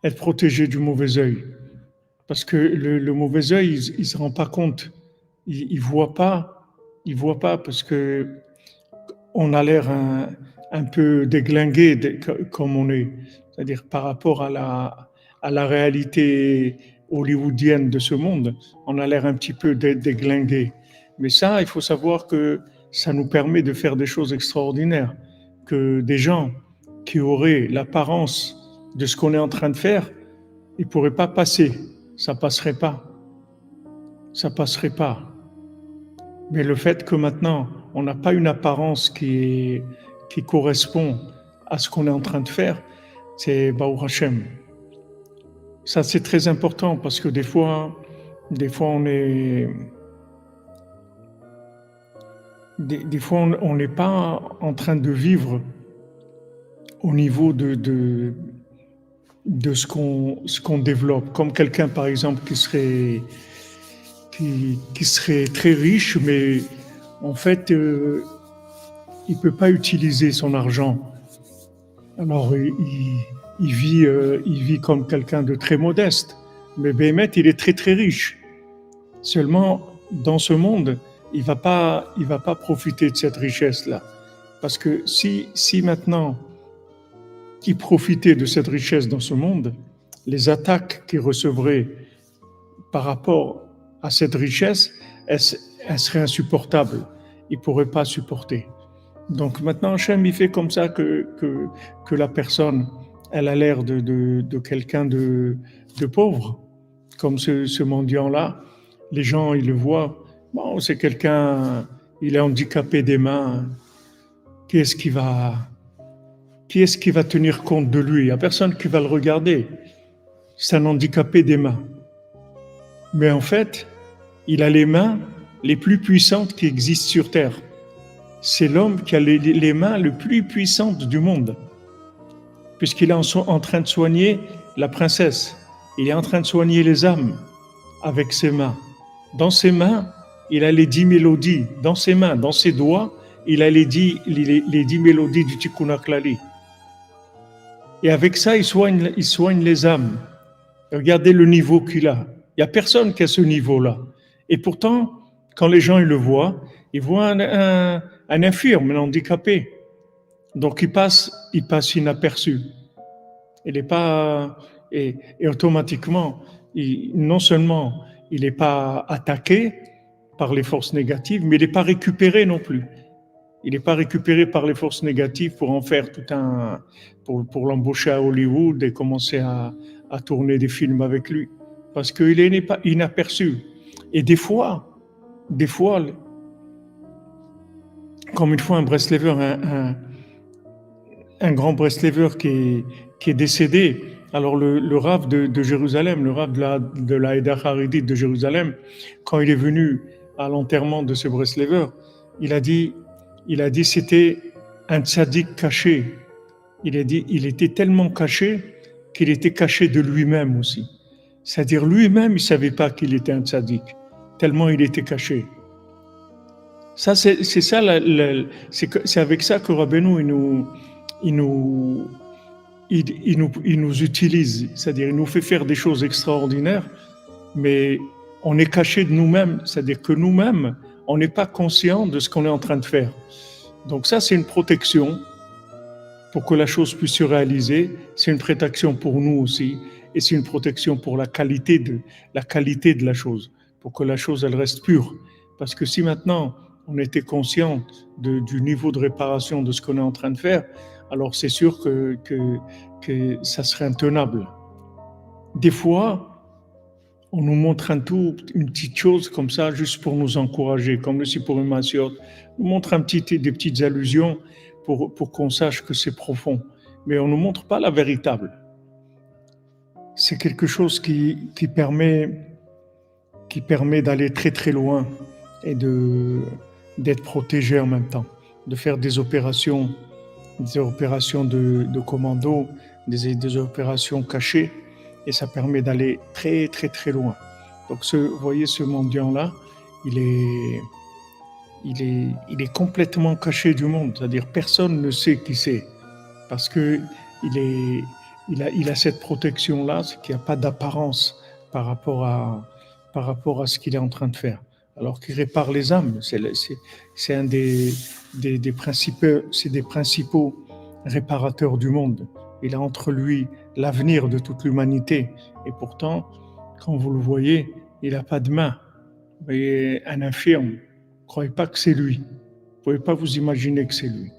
être protégé du mauvais œil. Parce que le mauvais œil, il se rend pas compte. Il voit pas. Il voit pas parce que on a l'air un peu déglingué comme on est. C'est-à-dire par rapport à la réalité hollywoodienne de ce monde, on a l'air un petit peu déglingué. Mais ça, il faut savoir que ça nous permet de faire des choses extraordinaires. Que des gens qui auraient l'apparence de ce qu'on est en train de faire, ils ne pourraient pas passer. Ça passerait pas. Ça passerait pas. Mais le fait que maintenant, on n'a pas une apparence qui correspond à ce qu'on est en train de faire, c'est Baou Hashem. Ça, c'est très important parce que des fois, des fois, on n'est pas en train de vivre au niveau de ce qu'on développe. Comme quelqu'un, par exemple, qui serait très riche, mais en fait, il ne peut pas utiliser son argent. Alors, il vit comme quelqu'un de très modeste. Mais Béhémet, il est très très riche. Seulement, dans ce monde, il va pas profiter de cette richesse-là. Parce que si maintenant il profitait de cette richesse dans ce monde, les attaques qu'il recevrait par rapport à cette richesse, elles seraient insupportables. Il ne pourrait pas supporter. Donc maintenant, Hachem, il fait comme ça que la personne, elle a l'air de quelqu'un de pauvre, comme ce mendiant-là. Les gens, ils le voient. Bon, c'est quelqu'un, il est handicapé des mains. Qui est-ce qui va, qui est-ce qui va tenir compte de lui? Il n'y a personne qui va le regarder. C'est un handicapé des mains. Mais en fait, il a les mains les plus puissantes qui existent sur Terre. C'est l'homme qui a les mains les plus puissantes du monde, puisqu'il est en train de soigner la princesse. Il est en train de soigner les âmes avec ses mains. Dans ses mains, il a les 10 mélodies. Dans ses mains, dans ses doigts, il a les 10 mélodies du Tikkun HaKlali. Et avec ça, il soigne les âmes. Regardez le niveau qu'il a. Il n'y a personne qui a ce niveau-là. Et pourtant, quand les gens ils le voient, ils voient un infirme, un handicapé. Donc il passe inaperçu. Il n'est pas et automatiquement, non seulement il n'est pas attaqué par les forces négatives, mais il n'est pas récupéré non plus. Il n'est pas récupéré par les forces négatives pour en faire pour l'embaucher à Hollywood et commencer à tourner des films avec lui, parce qu'il n'est pas inaperçu. Et des fois, comme une fois un Breslever, un grand Breslever qui est décédé. Alors le Rav de Jérusalem, le Rav de la Eda Haridite de Jérusalem, quand il est venu à l'enterrement de ce Breslever, il a dit c'était un tzaddik caché. Il a dit il était tellement caché qu'il était caché de lui-même aussi. C'est-à-dire lui-même, il ne savait pas qu'il était un tzaddik, tellement il était caché. Ça, c'est ça, c'est avec ça que Rabbeinu, il nous, il nous utilise, c'est-à-dire il nous fait faire des choses extraordinaires, mais on est caché de nous-mêmes, c'est-à-dire que nous-mêmes, on n'est pas conscient de ce qu'on est en train de faire. Donc ça, c'est une protection pour que la chose puisse se réaliser, c'est une protection pour nous aussi, et c'est une protection pour la qualité de la chose, pour que la chose, elle reste pure. Parce que si maintenant, on était conscient du niveau de réparation de ce qu'on est en train de faire, alors c'est sûr que ça serait intenable. Des fois, on nous montre une petite chose comme ça, juste pour nous encourager, comme le Sippurim Maasiot, on nous montre des petites allusions pour qu'on sache que c'est profond. Mais on ne nous montre pas la véritable. C'est quelque chose qui permet d'aller très très loin et d'être protégé en même temps, de faire des opérations de commando, des opérations cachées, et ça permet d'aller très très très loin. Donc vous voyez ce mendiant-là, il est complètement caché du monde, c'est-à-dire personne ne sait qui c'est, parce que il est, il a cette protection-là, c'est qu'il n'y a pas d'apparence par rapport à ce qu'il est en train de faire. Alors qu'il répare les âmes, c'est un des principaux, c'est des principaux réparateurs du monde. Il a entre lui l'avenir de toute l'humanité. Et pourtant, quand vous le voyez, il n'a pas de main. Vous voyez un infirme, ne croyez pas que c'est lui. Vous ne pouvez pas vous imaginer que c'est lui.